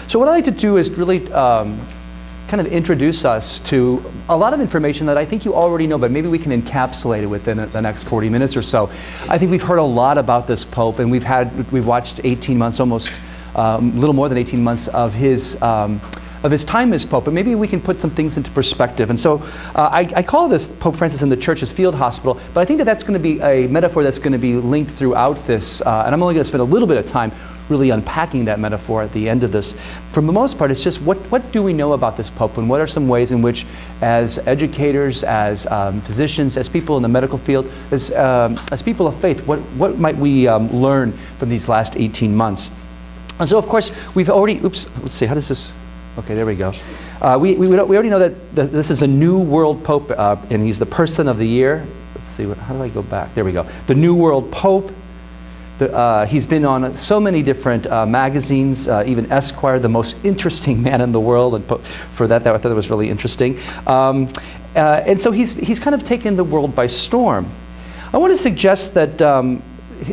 So what I'd like to do is really kind of introduce us to a lot of information that I think you already know, but maybe we can encapsulate it within the next 40 minutes or so. I think we've heard a lot about this Pope, and we've watched 18 months, almost a little more than 18 months of his time as Pope, but maybe we can put some things into perspective. And so I call this Pope Francis in the Church's Field Hospital, but I think that that's going to be a metaphor that's going to be linked throughout this, and I'm only going to spend a little bit of time really unpacking that metaphor at the end of this. For the most part, it's just what do we know about this Pope, and what are some ways in which, as educators, as physicians, as people in the medical field, as people of faith, what might we learn from these last 18 months? And so, of course, we've already, let's see, how does this, okay, there we go. We already know that this is a New World Pope, and he's the person of the year. Let's see, how do I go back? There we go. The New World Pope. He's been on so many different magazines, even Esquire, the most interesting man in the world, and for that I thought that was really interesting. And so he's kind of taken the world by storm. I want to suggest that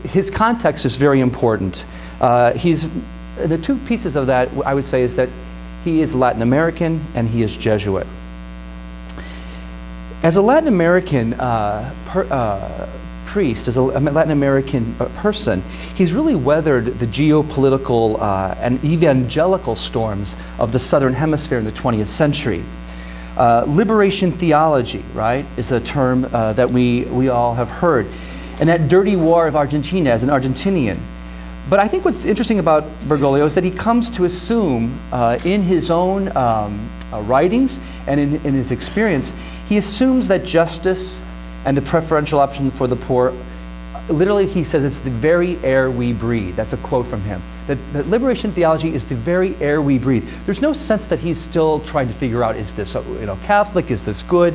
his context is very important. The two pieces of that, I would say, is that he is Latin American and he is Jesuit. As a Latin American priest, as a Latin American person, he's really weathered the geopolitical and evangelical storms of the Southern Hemisphere in the 20th century. Liberation theology, right, is a term that we all have heard. And that dirty war of Argentina as an Argentinian. But I think what's interesting about Bergoglio is that he comes to assume in his own writings and in his experience, he assumes that justice and the preferential option for the poor, literally he says it's the very air we breathe. That's a quote from him. That liberation theology is the very air we breathe. There's no sense that he's still trying to figure out, is this Catholic, is this good?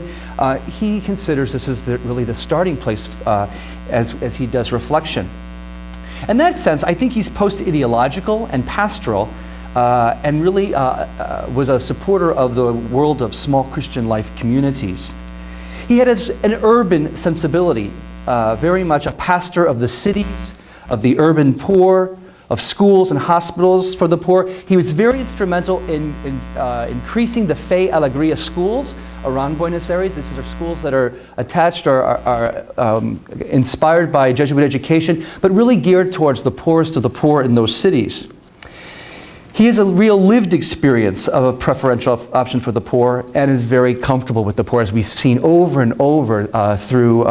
He considers this as really the starting place as he does reflection. In that sense, I think he's post-ideological and pastoral, and really was a supporter of the world of small Christian life communities. He had an urban sensibility, very much a pastor of the cities, of the urban poor, of schools and hospitals for the poor. He was very instrumental in increasing the Fe Alegria schools around Buenos Aires. These are schools that are attached or are inspired by Jesuit education, but really geared towards the poorest of the poor in those cities. He has a real lived experience of a preferential option for the poor and is very comfortable with the poor, as we've seen over and over through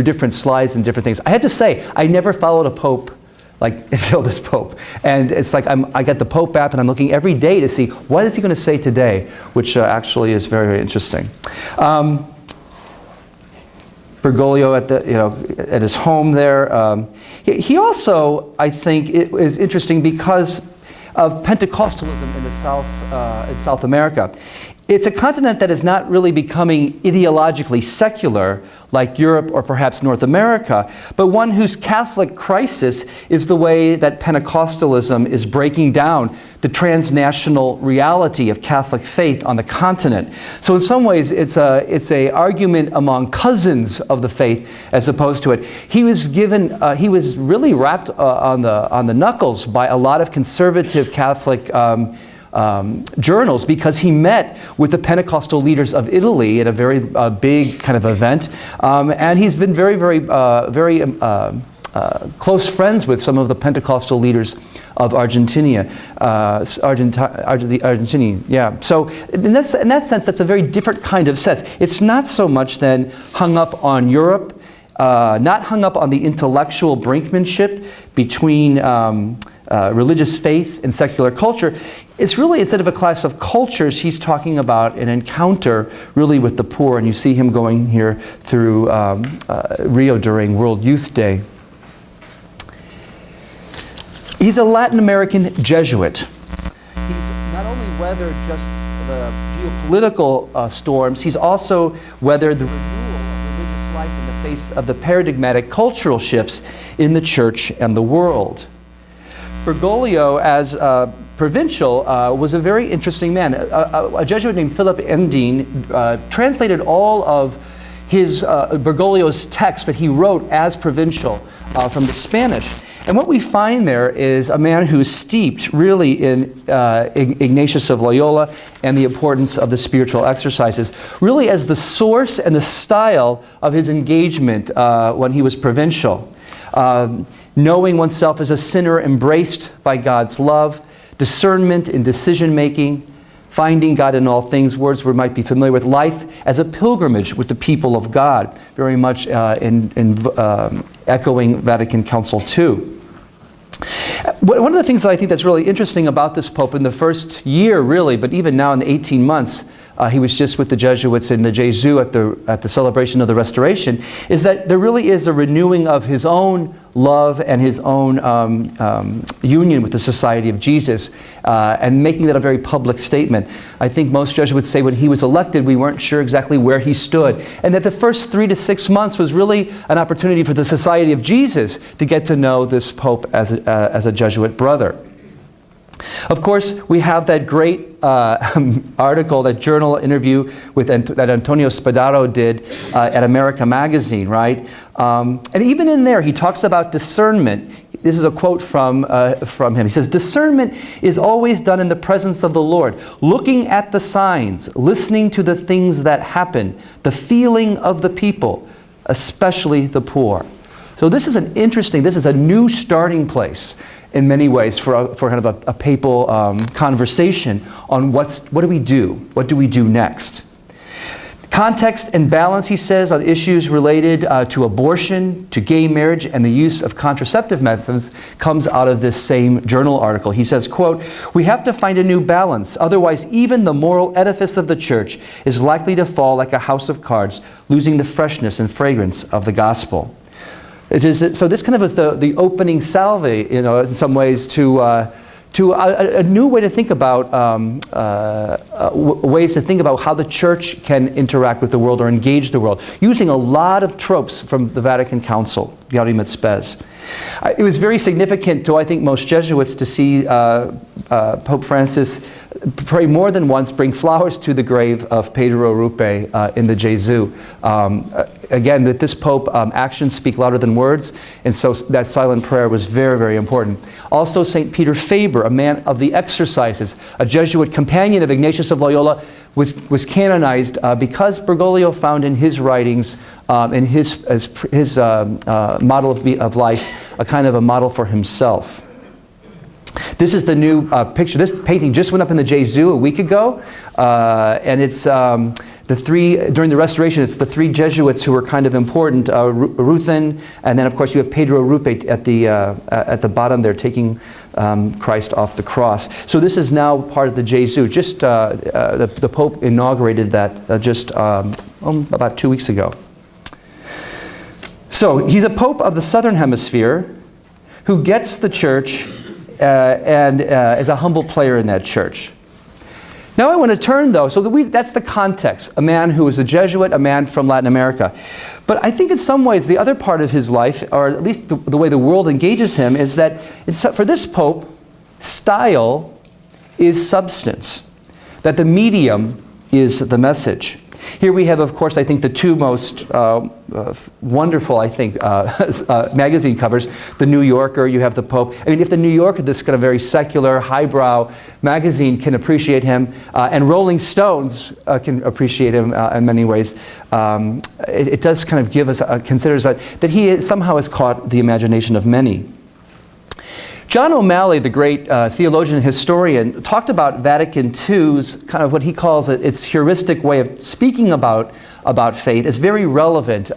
different slides and different things. I have to say, I never followed a pope until this Pope. And it's like I got the Pope app and I'm looking every day to see what is he going to say today, which actually is very, very interesting. Bergoglio at his home there. He also, I think, is interesting because of Pentecostalism in the in South America. It's a continent that is not really becoming ideologically secular like Europe or perhaps North America, but one whose Catholic crisis is the way that Pentecostalism is breaking down the transnational reality of Catholic faith on the continent. So in some ways, it's a argument among cousins of the faith as opposed to it. He was really wrapped on the knuckles by a lot of conservative Catholic journals, because he met with the Pentecostal leaders of Italy at a very big kind of event, and he's been very close friends with some of the Pentecostal leaders of Argentina, Argentinian. Yeah. So in that sense, that's a very different kind of sense. It's not so much then hung up on Europe, not hung up on the intellectual brinkmanship between religious faith and secular culture. It's really, instead of a class of cultures, he's talking about an encounter really with the poor, and you see him going here through Rio during World Youth Day. He's a Latin American Jesuit. He's not only weathered just the geopolitical storms, he's also weathered the renewal of religious life in the face of the paradigmatic cultural shifts in the church and the world. Bergoglio, as provincial, was a very interesting man. A Jesuit named Philip Endine translated all of his Bergoglio's text that he wrote as provincial from the Spanish. And what we find there is a man who is steeped really in Ignatius of Loyola and the importance of the spiritual exercises, really as the source and the style of his engagement when he was provincial. Knowing oneself as a sinner embraced by God's love, discernment in decision-making, finding God in all things, words we might be familiar with, life as a pilgrimage with the people of God, very much echoing Vatican Council II. One of the things that I think that's really interesting about this Pope in the first year, really, but even now in the 18 months, he was just with the Jesuits in the Jesu at the celebration of the Restoration, is that there really is a renewing of his own love and his own union with the Society of Jesus, and making that a very public statement. I think most Jesuits say when he was elected, we weren't sure exactly where he stood, and that the first 3 to 6 months was really an opportunity for the Society of Jesus to get to know this Pope as a Jesuit brother. Of course, we have that great article, that journal interview that Antonio Spadaro did at America Magazine, right? And even in there, he talks about discernment. This is a quote from him. He says, "Discernment is always done in the presence of the Lord, looking at the signs, listening to the things that happen, the feeling of the people, especially the poor." So this is this is a new starting place in many ways for kind of a papal conversation on what do we do? What do we do next? Context and balance, he says, on issues related to abortion, to gay marriage, and the use of contraceptive methods comes out of this same journal article. He says, quote, "We have to find a new balance, otherwise even the moral edifice of the Church is likely to fall like a house of cards, losing the freshness and fragrance of the gospel." So this kind of is the opening salve, in some ways, to a new way to think about ways to think about how the Church can interact with the world or engage the world, using a lot of tropes from the Vatican Council, Gaudium et Spes. It was very significant to, I think, most Jesuits to see Pope Francis pray more than once, bring flowers to the grave of Pedro Rupe in the Jesu. Again, that this Pope, actions speak louder than words, and so that silent prayer was very, very important. Also, St. Peter Faber, a man of the exercises, a Jesuit companion of Ignatius of Loyola, was canonized because Bergoglio found in his writings, in his model of life, a kind of a model for himself. This is the new picture. This painting just went up in the Jesu a week ago, and it's during the Restoration, it's the 3 Jesuits who were kind of important, Ruthen, and then of course you have Pedro Rupe at the bottom there taking Christ off the cross. So this is now part of the Jesu. Just the Pope inaugurated that just about 2 weeks ago. So he's a Pope of the Southern Hemisphere who gets the Church and is a humble player in that Church. Now I want to turn, though, so that's the context. A man who is a Jesuit, a man from Latin America. But I think in some ways the other part of his life, or at least the way the world engages him, is that for this Pope, style is substance. That the medium is the message. Here we have, of course, I think the 2 most wonderful, I think, magazine covers. The New Yorker, you have the Pope. I mean, if the New Yorker, this kind of very secular, highbrow magazine, can appreciate him, and Rolling Stones can appreciate him in many ways, it does kind of give us, considers that he somehow has caught the imagination of many. John O'Malley, the great theologian and historian, talked about Vatican II's kind of what he calls its heuristic way of speaking about faith as very relevant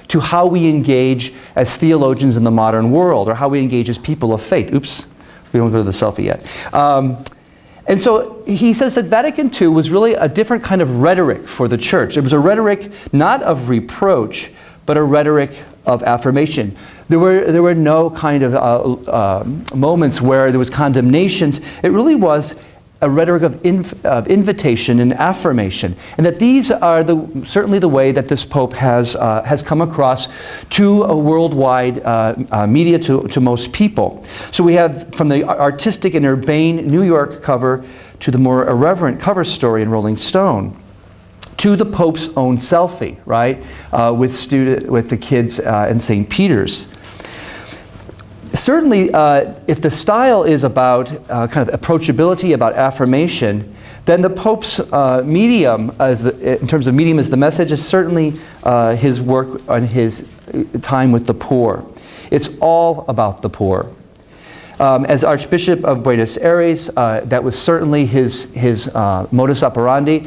to how we engage as theologians in the modern world, or how we engage as people of faith. Oops, we don't go to the selfie yet. And so he says that Vatican II was really a different kind of rhetoric for the Church. It was a rhetoric not of reproach, but a rhetoric of affirmation. There were no kind of moments where there was condemnations. It really was a rhetoric of invitation and affirmation, and that these are certainly the way that this Pope has come across to a worldwide media, to most people. So we have from the artistic and urbane New York cover to the more irreverent cover story in Rolling Stone, to the Pope's own selfie, right, with the kids in St. Peter's. Certainly, if the style is about kind of approachability, about affirmation, then the Pope's medium, in terms of medium as the message, is certainly his work on his time with the poor. It's all about the poor. As Archbishop of Buenos Aires, that was certainly his modus operandi.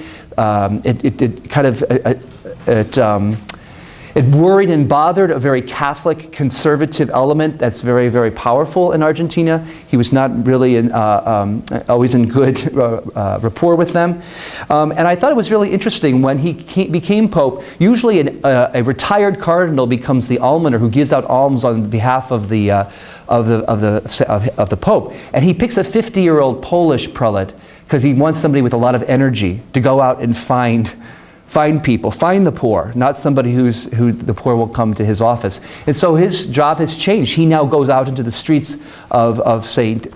It worried and bothered a very Catholic, conservative element that's very, very powerful in Argentina. He was not really always in good rapport with them. And I thought it was really interesting when he became Pope. Usually a retired cardinal becomes the almoner who gives out alms on behalf of the Pope. And he picks a 50-year-old Polish prelate because he wants somebody with a lot of energy to go out and find people, find the poor, not somebody who the poor will come to his office. And so his job has changed. He now goes out into the streets of outside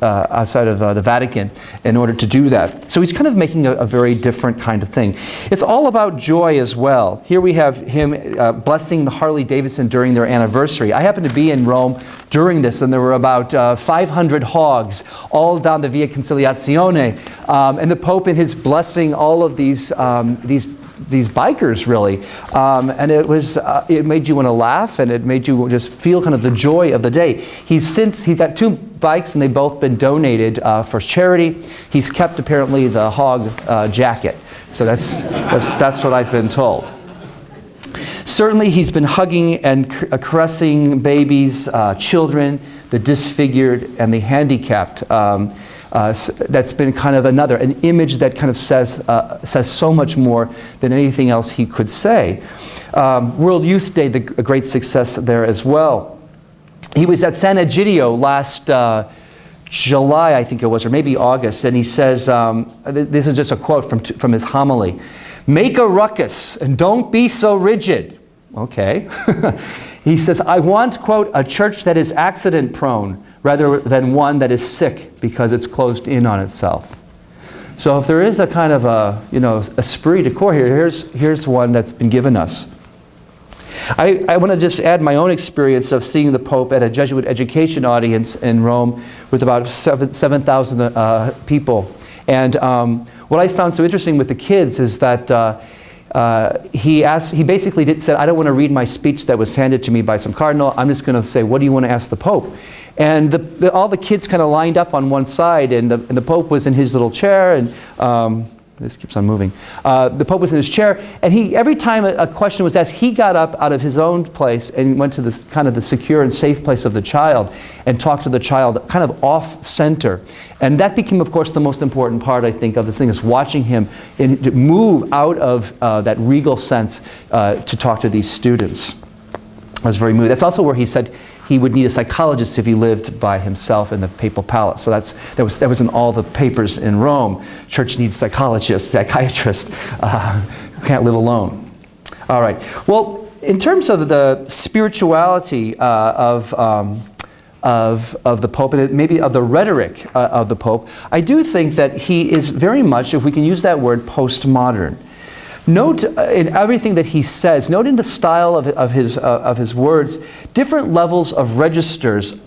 of the Vatican in order to do that. So he's kind of making a very different kind of thing. It's all about joy as well. Here we have him blessing the Harley Davidson during their anniversary. I happened to be in Rome during this, and there were about 500 hogs all down the Via Conciliazione, and the Pope in his blessing all of these bikers, really, and it made you want to laugh, and it made you just feel kind of the joy of the day. He's got 2 bikes, and they've both been donated for charity. He's kept apparently the hog jacket, so that's what I've been told. Certainly, he's been hugging and caressing babies, children, the disfigured, and the handicapped. That's been kind of an image that kind of says so much more than anything else he could say. World Youth Day, a great success there as well. He was at San Egidio last July, I think it was, or maybe August, and he says, this is just a quote from his homily, "Make a ruckus and don't be so rigid." Okay. He says, "I want, quote, a church that is accident prone, rather than one that is sick because it's closed in on itself." So if there is a kind of esprit de corps here, here's one that's been given us. I want to just add my own experience of seeing the Pope at a Jesuit education audience in Rome with about 7,000 people. And what I found so interesting with the kids is that he basically said, "I don't want to read my speech that was handed to me by some cardinal. I'm just going to say, what do you want to ask the Pope?" And all the kids kind of lined up on one side, and the Pope was in his little chair, and this keeps on moving. The Pope was in his chair, and every time a question was asked, he got up out of his own place and went to the secure and safe place of the child and talked to the child kind of off-center. And that became, of course, the most important part, I think, of this thing, is watching him move out of that regal sense to talk to these students. I was very moved. That's also where he said he would need a psychologist if he lived by himself in the papal palace. So that was in all the papers in Rome. Church needs psychologists, psychiatrists, who can't live alone. All right. Well, in terms of the spirituality of the Pope, and maybe of the rhetoric of the Pope, I do think that he is very much, if we can use that word, postmodern. Note in everything that he says, note in the style of his words, different levels of registers,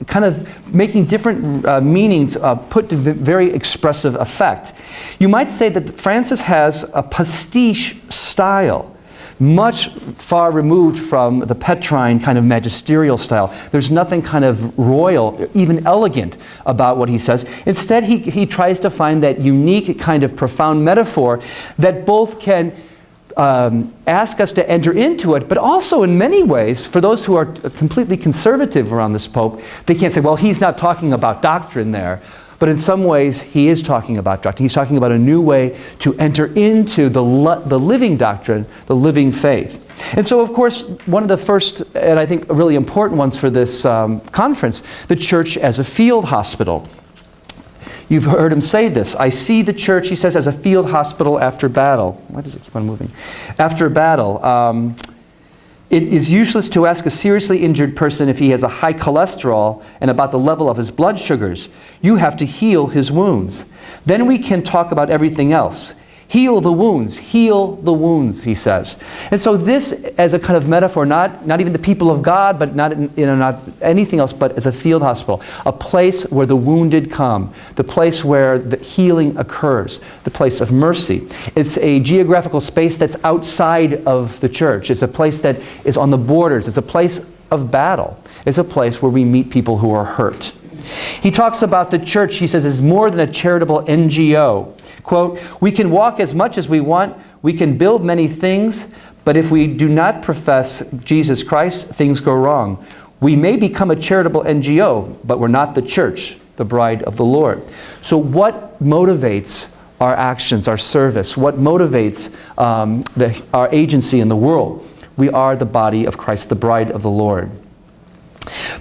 kind of making different meanings put to very expressive effect. You might say that Francis has a pastiche style, much far removed from the Petrine kind of magisterial style. There's nothing kind of royal, even elegant about what he says. Instead, he tries to find that unique kind of profound metaphor that both can ask us to enter into it, but also in many ways, for those who are completely conservative around this Pope, they can't say, well, he's not talking about doctrine there. But in some ways, he is talking about doctrine. He's talking about a new way to enter into the living doctrine, the living faith. And so, of course, one of the first, and I think really important ones for this conference, the church as a field hospital. You've heard him say this. I see the church, he says, as a field hospital after battle. Why does it keep on moving? After battle. It is useless to ask a seriously injured person if he has a high cholesterol and about the level of his blood sugars. You have to heal his wounds. Then we can talk about everything else. Heal the wounds, he says. And so this as a kind of metaphor, not even the people of God, but not anything else, but as a field hospital, a place where the wounded come, the place where the healing occurs, the place of mercy. It's a geographical space that's outside of the church. It's a place that is on the borders. It's a place of battle. It's a place where we meet people who are hurt. He talks about the church, he says, is more than a charitable NGO. Quote, we can walk as much as we want, we can build many things, but if we do not profess Jesus Christ, things go wrong. We may become a charitable NGO, but we're not the church, the bride of the Lord. So what motivates our actions, our service? What motivates our agency in the world? We are the body of Christ, the bride of the Lord.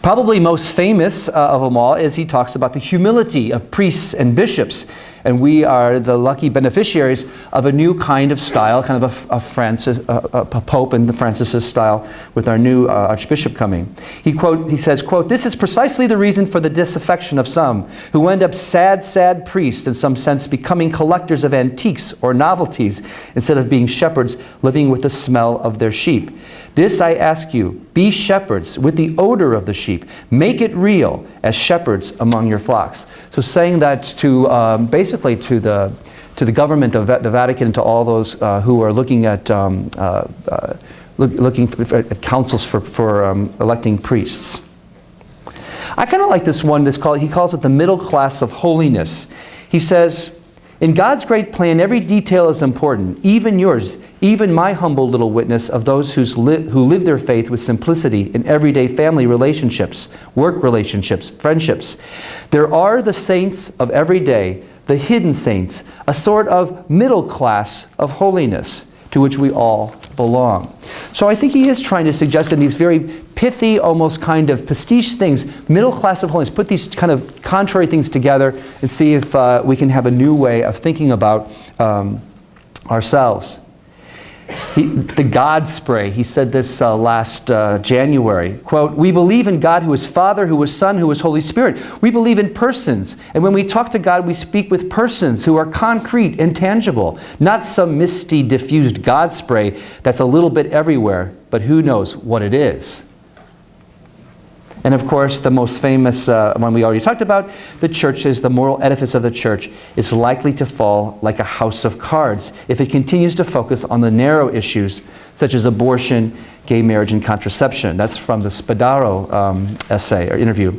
Probably most famous of them all is he talks about the humility of priests and bishops. And we are the lucky beneficiaries of a new kind of style, kind of a Pope and the Francis style with our new Archbishop coming. He says, quote, this is precisely the reason for the disaffection of some, who end up sad priests, in some sense becoming collectors of antiques or novelties, instead of being shepherds living with the smell of their sheep. This I ask you, be shepherds with the odor of the sheep. Make it real as shepherds among your flocks. So saying that to basically to the government of the Vatican and to all those who are looking at at councils for electing priests. I kind of like this one. He calls it the middle class of holiness. He says, in God's great plan, every detail is important, even yours, even my humble little witness of those who live their faith with simplicity in everyday family relationships, work relationships, friendships. There are the saints of every day, the hidden saints, a sort of middle class of holiness to which we all belong. So I think he is trying to suggest in these very pithy, almost kind of pastiche things, middle class of holiness, put these kind of contrary things together and see if we can have a new way of thinking about ourselves. The God spray, he said this last January, quote, we believe in God who is Father, who is Son, who is Holy Spirit. We believe in persons. And when we talk to God, we speak with persons who are concrete and tangible, not some misty, diffused God spray that's a little bit everywhere, but who knows what it is. And of course, the most famous one we already talked about, the church is the moral edifice of the church is likely to fall like a house of cards if it continues to focus on the narrow issues such as abortion, gay marriage, and contraception. That's from the Spadaro essay or interview.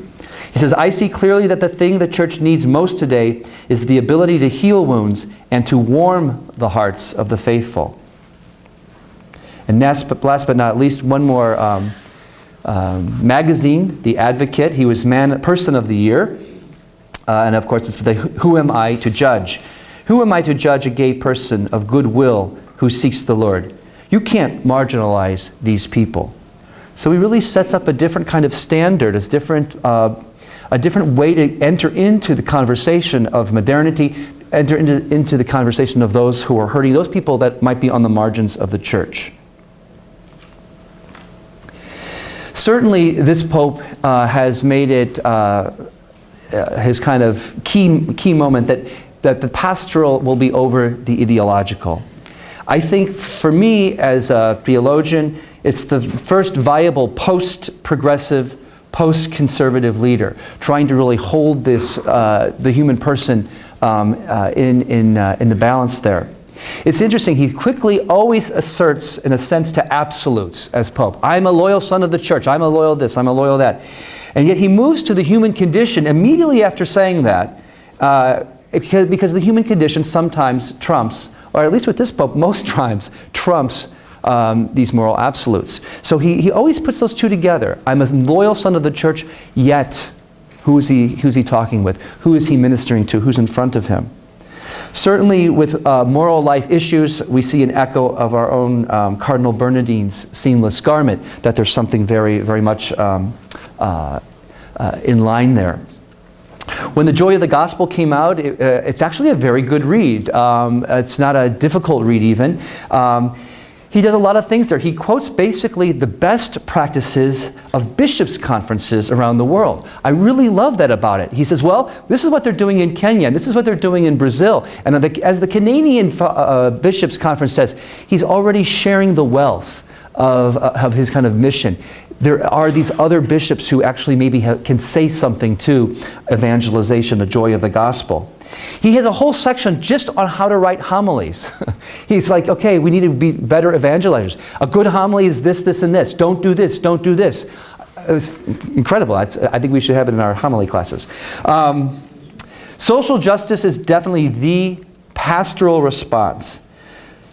He says, I see clearly that the thing the church needs most today is the ability to heal wounds and to warm the hearts of the faithful. And last but not least, one more magazine, The Advocate. He was Person of the Year. And of course, it's the Who Am I to Judge? Who am I to judge a gay person of goodwill who seeks the Lord? You can't marginalize these people. So he really sets up a different kind of standard, a different way to enter into the conversation of modernity, enter into the conversation of those who are hurting, those people that might be on the margins of the church. Certainly, this Pope has made it his kind of key moment that the pastoral will be over the ideological. I think for me, as a theologian, it's the first viable post-progressive, post-conservative leader, trying to really hold this the human person in the balance there. It's interesting, he quickly always asserts, in a sense, to absolutes as Pope. I'm a loyal son of the church, I'm a loyal this, I'm a loyal that. And yet he moves to the human condition immediately after saying that, because the human condition sometimes trumps, or at least with this Pope, most times trumps these moral absolutes. So he always puts those two together. I'm a loyal son of the church, yet who's he talking with? Who is he ministering to? Who's in front of him? Certainly with moral life issues, we see an echo of our own Cardinal Bernardine's seamless garment, that there's something very, very much in line there. When The Joy of the Gospel came out, it's actually a very good read. It's not a difficult read even. he does a lot of things there. He quotes basically the best practices of bishops' conferences around the world. I really love that about it. He says, well, this is what they're doing in Kenya, and this is what they're doing in Brazil. And as the Canadian Bishops' Conference says, he's already sharing the wealth of his kind of mission. There are these other bishops who actually maybe can say something to evangelization, the joy of the gospel. He has a whole section just on how to write homilies. He's like, okay, we need to be better evangelizers. A good homily is this, this, and this. Don't do this, don't do this. It was incredible. I think we should have it in our homily classes. Social justice is definitely the pastoral response.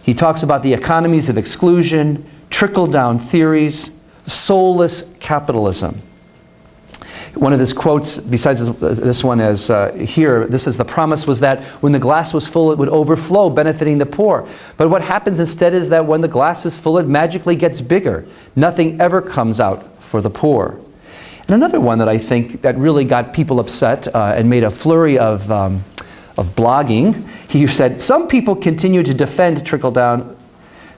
He talks about the economies of exclusion, trickle-down theories, soulless capitalism. One of his quotes, besides this one, is here, this is: the promise was that when the glass was full, it would overflow, benefiting the poor. But what happens instead is that when the glass is full, it magically gets bigger. Nothing ever comes out for the poor. And another one that I think that really got people upset and made a flurry of blogging, he said, some people continue to defend trickle-down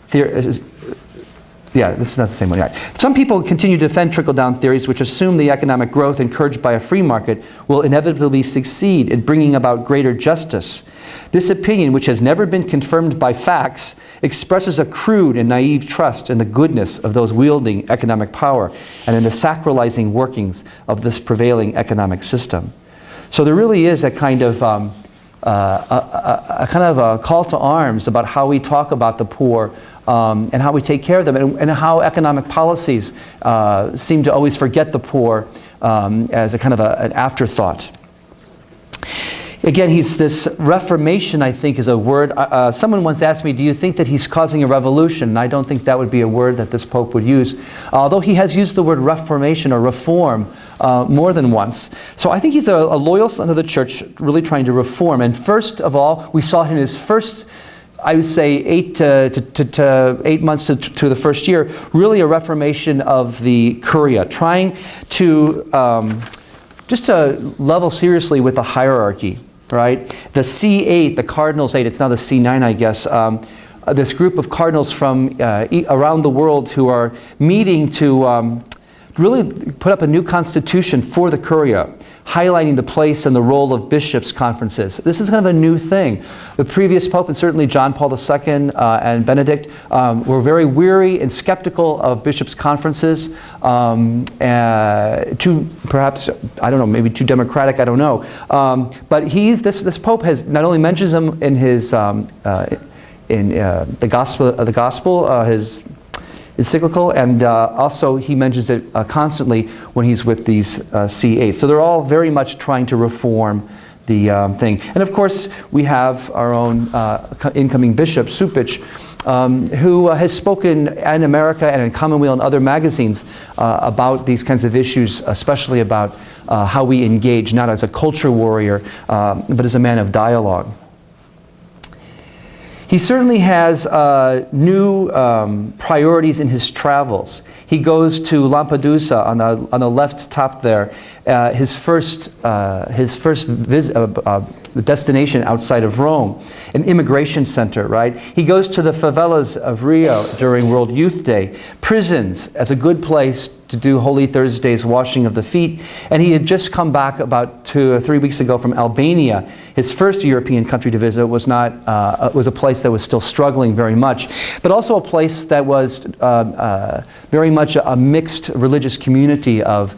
theories. Yeah, this is not the same one. Right. Some people continue to defend trickle-down theories which assume the economic growth encouraged by a free market will inevitably succeed in bringing about greater justice. This opinion, which has never been confirmed by facts, expresses a crude and naive trust in the goodness of those wielding economic power and in the sacralizing workings of this prevailing economic system. So there really is a kind of a call to arms about how we talk about the poor and how we take care of them, and how economic policies seem to always forget the poor as a kind of an afterthought. Again, this reformation, I think, is a word. Someone once asked me, do you think that he's causing a revolution? And I don't think that would be a word that this Pope would use, although he has used the word reformation or reform more than once. So I think he's a loyal son of the church, really trying to reform. And first of all, we saw in his first, I would say, 8 months to the first year, really a reformation of the Curia, trying to just to level seriously with the hierarchy, right? The C8, the Cardinals 8, it's now the C9, I guess, this group of cardinals from around the world who are meeting to really put up a new constitution for the Curia, highlighting the place and the role of bishops' conferences. This is kind of a new thing. The previous Pope, and certainly John Paul II and Benedict, were very weary and skeptical of bishops' conferences. Too, perhaps, I don't know, maybe too democratic, I don't know. But this Pope has not only mentions them in his the Gospel, his encyclical, and also he mentions it constantly when he's with these C8. So they're all very much trying to reform the thing. And of course, we have our own incoming bishop, Supich, who has spoken in America and in Commonweal and other magazines about these kinds of issues, especially about how we engage, not as a culture warrior, but as a man of dialogue. He certainly has new priorities in his travels. He goes to Lampedusa on the left top there, his first destination outside of Rome, an immigration center, right? He goes to the favelas of Rio during World Youth Day, prisons as a good place to do Holy Thursday's washing of the feet, and he had just come back about 2 or 3 weeks ago from Albania. His first European country to visit was a place that was still struggling very much, but also a place that was very much a mixed religious community of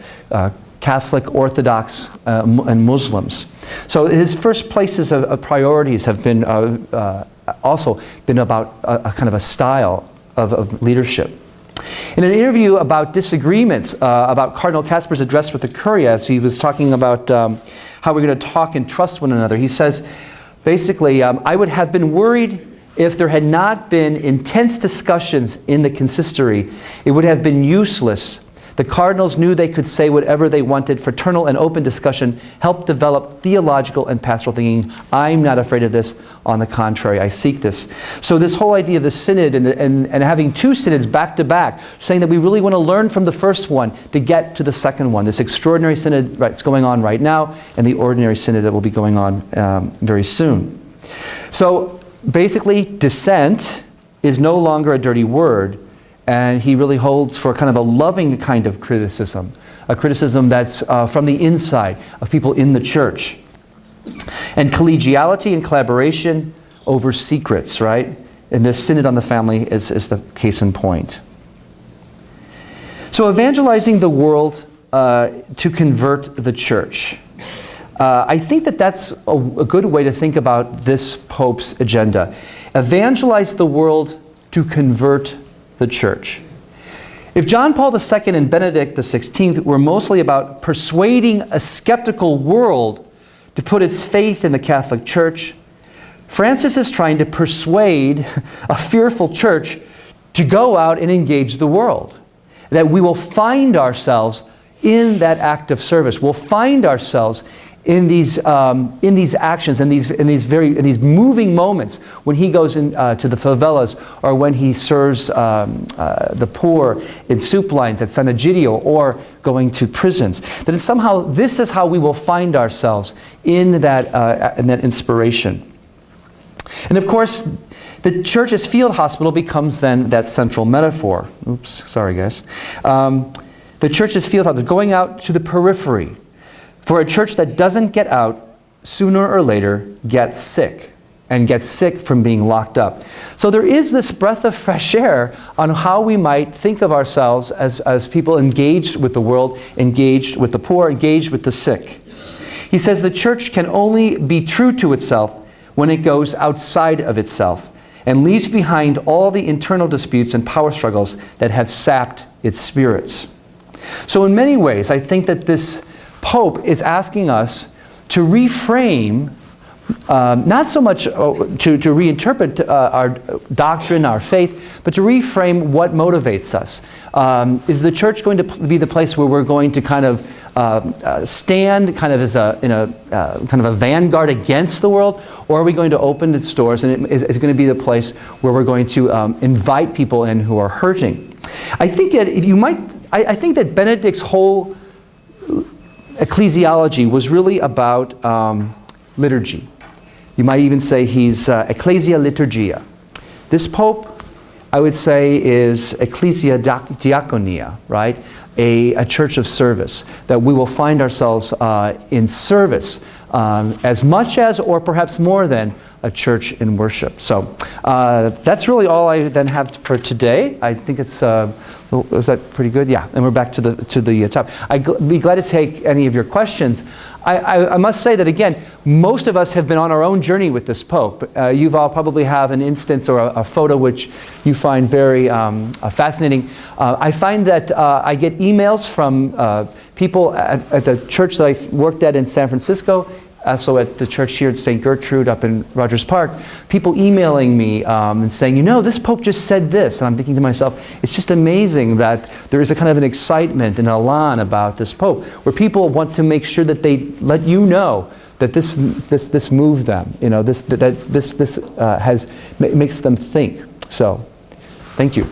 Catholic, Orthodox, and Muslims. So his first places of priorities have been also been about a kind of a style of leadership. In an interview about disagreements about Cardinal Casper's address with the Curia, as he was talking about how we're going to talk and trust one another, he says, basically, I would have been worried if there had not been intense discussions in the consistory. It would have been useless. The cardinals knew they could say whatever they wanted. Fraternal and open discussion helped develop theological and pastoral thinking. I'm not afraid of this. On the contrary, I seek this. So this whole idea of the synod and having 2 synods back to back, saying that we really want to learn from the first one to get to the second one. This extraordinary synod that's going on right now, and the ordinary synod that will be going on very soon. So basically, dissent is no longer a dirty word, and he really holds for kind of a loving kind of criticism, a criticism that's from the inside of people in the church. And collegiality and collaboration over secrets, right? And this Synod on the Family is the case in point. So evangelizing the world to convert the church. I think that that's a good way to think about this Pope's agenda. Evangelize the world to convert the church. If John Paul II and Benedict XVI were mostly about persuading a skeptical world to put its faith in the Catholic Church, Francis is trying to persuade a fearful church to go out and engage the world. That we will find ourselves in that act of service. We'll find ourselves in these actions, in these moving moments when he goes to the favelas, or when he serves the poor in soup lines at San Egidio, or going to prisons. That somehow this is how we will find ourselves in that inspiration. And of course, the church as field hospital becomes then that central metaphor. Oops, sorry guys. The church as field hospital, going out to the periphery. For a church that doesn't get out, sooner or later gets sick, and gets sick from being locked up. So there is this breath of fresh air on how we might think of ourselves as people engaged with the world, engaged with the poor, engaged with the sick. He says the church can only be true to itself when it goes outside of itself and leaves behind all the internal disputes and power struggles that have sapped its spirits. So in many ways, I think that this Pope is asking us to reframe, not so much to reinterpret our doctrine, our faith, but to reframe what motivates us. Is the church going to be the place where we're going to kind of stand kind of as kind of a vanguard against the world, or are we going to open its doors and is it going to be the place where we're going to invite people in who are hurting? I think that I think that Benedict's whole ecclesiology was really about liturgy. You might even say he's Ecclesia Liturgia. This Pope, I would say, is Ecclesia Diaconia, right? A church of service, that we will find ourselves in service as much as, or perhaps more than, a church in worship. So that's really all I then have for today. I think it's, is that pretty good? Yeah, and we're back to the top. I'd be glad to take any of your questions. I must say that, again, most of us have been on our own journey with this Pope. You've all probably have an instance or a photo which you find very fascinating. I find that I get emails from people at the church that I worked at in San Francisco, also at the church here at St. Gertrude up in Rogers Park, people emailing me and saying, you know, this Pope just said this. And I'm thinking to myself, it's just amazing that there is a kind of an excitement and elan about this Pope, where people want to make sure that they let you know that this moved them, you know, this makes them think. So, thank you.